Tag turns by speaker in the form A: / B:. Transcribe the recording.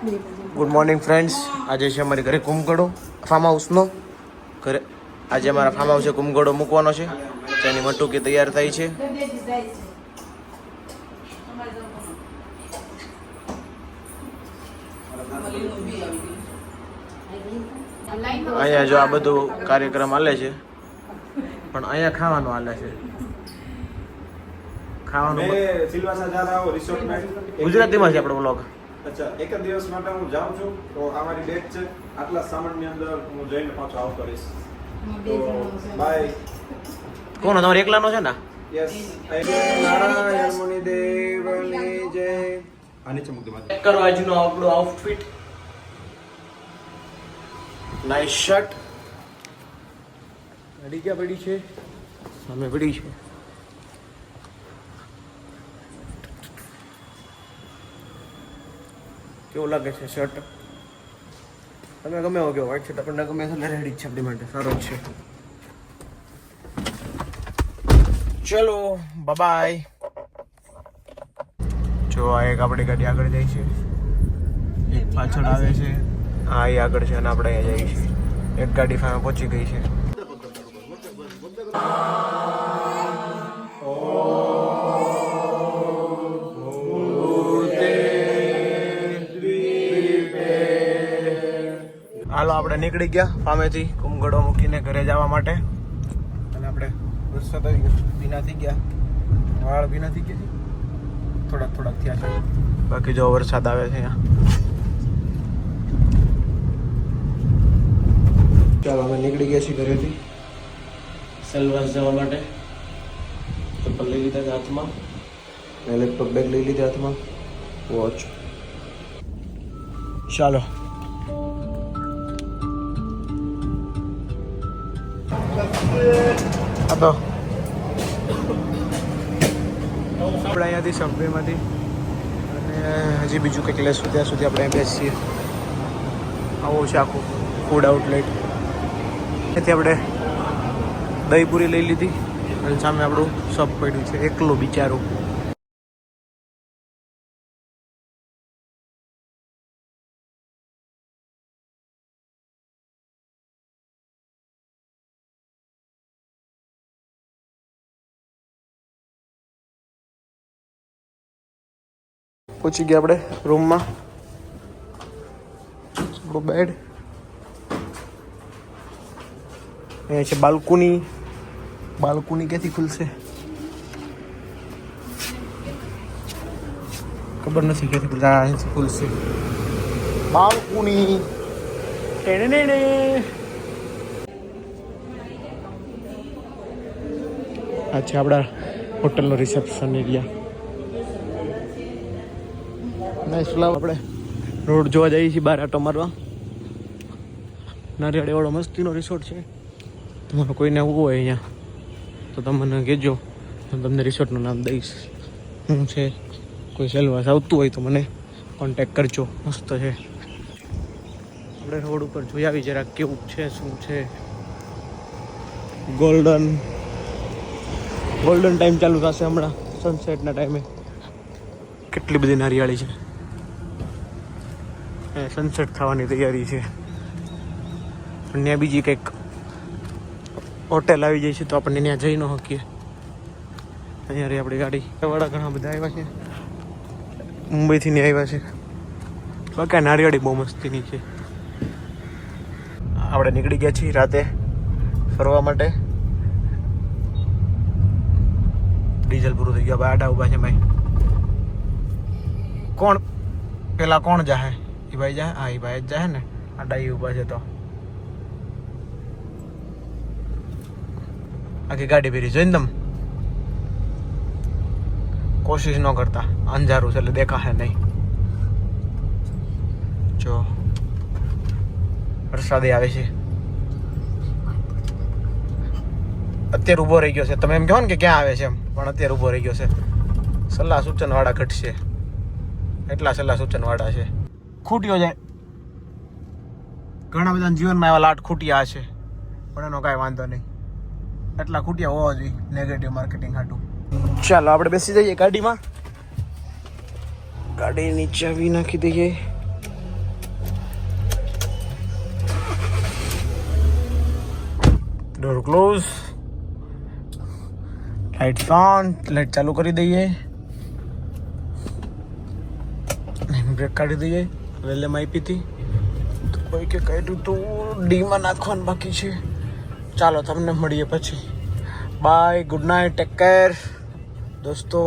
A: Good morning friends. આજે છે અમારી ઘરે કુમગડો ફાર્મ હાઉસનો ઘરે. આજે અમારા ફાર્મ હાઉસે કુમગડો મૂકવાનો છે. તેની મટુકી તૈયાર થઈ છે. અહીંયા જો આ બધું કાર્યક્રમ હાલે છે, પણ અહીંયા ખાવાનું હાલે છે. ખાવાનું ગુજરાતીમાં છે આપણો વ્લોગ.
B: અચ્છા, એક જ દિવસ માટે હું જાઉં છું તો અમારી ડેટ છે. આટલા સામાનની અંદર હું જઈને પાછો આવ કરીશ. તો બાય.
A: કોણ તમારે એકલાનો છે ને?
B: યસ. નારાયણ મુનિ દેવની જય. આ નીચે મૂકી દે.
A: ચેક કરો આજનો આપણો આઉટફિટ. Nice shirt. ગાડી ક્યાં પડી છે? સામે પડી છે. કેવું લાગે છે શર્ટ? તમે ગમે એવો કેવો વ્હાઈટ શર્ટ આપણને ગમે છે, રેડી છે આપણી માટે, સારો જ છે. ચલો બાય. જો આ એક આપણી ગાડી આગળ જાય છે, એક પાછળ આવે છે. હા એ આગળ છે અને આપણે અહીંયા જઈએ છીએ. એક ગાડી સામે પહોંચી ગઈ છે. હાલો આપણે નીકળી ગયા ફામેથી કુમગડો મૂકીને ઘરે જવા માટે. અને આપણે વરસાદ આવી ગયો, ભીના થઈ ગયા, વાળ ભીના થઈ ગયા છે, થોડાક થયા છે. બાકી જો વરસાદ આવે છે અહીંયા. ચાલો અમે નીકળી ગયા છીએ ઘરેથી સેલવાસ જવા માટે. ચપ્પલ લઈ લીધા છે હાથમાં, લેપટોપ બેગ લઈ લીધા હાથમાં, વોચ. ચાલો તો આપણે અહીંયાથી સબવેમાંથી અને હજી બીજું કંઈક લેશું ત્યાં સુધી આપણે બેસીએ. આવું છે આખું ફૂડ આઉટલેટ. એથી આપણે દહીંપુરી લઈ લીધી અને સામે આપણું સબ પડ્યું છે એકલું બિચારું. પહોંચી ગયા આપણે રૂમમાં. આપણો બેડ અહીંયા છે. બાલ્કની ક્યાંથી ખુલશે ખબર નથી, ક્યાંથી ખુલશે. અહીંથી ખુલશે બાલ્કની. આ છે આપણા હોટલનો રિસેપ્શન એરિયા. આપણે રોડ જોવા જઈએ છીએ, બહાર આટો મારવા. નારિયાળી વાળો મસ્તીનો રિસોર્ટ છે. તમારે કોઈને આવવું હોય અહીંયા તો તમને કહેજો, હું તમને રિસોર્ટનું નામ દઈશ. હું છે કોઈ સેલવાસ આવતું હોય તો મને કોન્ટેક્ટ કરજો. મસ્ત છે. આપણે રોડ ઉપર જોઈ આવી જરાક કેવું છે, શું છે. ગોલ્ડન ટાઈમ ચાલુ થશે હમણાં, સનસેટના ટાઈમે. કેટલી બધી નારિયાળી છે. સનસેટ થવાની તૈયારી છે. પણ ત્યાં બીજી કંઈક હોટેલ આવી જાય છે તો આપણને ત્યાં જઈ ન શકીએ. અહીંયા રહી આપણી ગાડી વાળા ઘણા બધા આવ્યા છે, મુંબઈથી ને આવ્યા છે. બાકી નારિયાળી બહુ મસ્તીની છે. આપણે નીકળી ગયા છીએ રાતે ફરવા માટે. ડીઝલ પૂરું થઈ ગયું. આડા ઉભા છે ભાઈ. કોણ જાહે? એ ભાઈ જાય. હા એ ભાઈ જ જાય ને. આ ડાઈ ઉભા છે તો આખી ગાડી ફેરી જોઈને તમે કોશિશ ન કરતા. અંધારું છે એટલે દેખાશે નહીં. જો વરસાદ આવે છે. અત્યારે ઊભો રહી ગયો છે. તમે એમ કહો ને કે ક્યાં આવે છે એમ, પણ અત્યારે ઊભો રહી ગયો છે. સલાહ સૂચન વાળા ઘટશે એટલા સલાહ સૂચન વાળા છે. ખૂટ્યો જાય. ઘણા બધા જીવનમાં એવા લાટ ખૂટ્યા છે, પણ એનો કાંઈ વાંધો નહીં. એટલા ખૂટ્યા હોવા જોઈએ નેગેટિવ માર્કેટિંગ હાટું. ચાલો આપણે બેસી જઈએ ગાડીમાં. ગાડીની ચાવી નાખી દઈએ. Door close, light on, light ચાલુ કરી દઈએ, બ્રેક કાઢી દઈએ. વેલેમાં આપી હતી તો કોઈ કે કાઢ્યું તો ડીમાં નાખવાનું બાકી છે. ચાલો તમને મળીએ પછી. Bye, good night, take care દોસ્તો.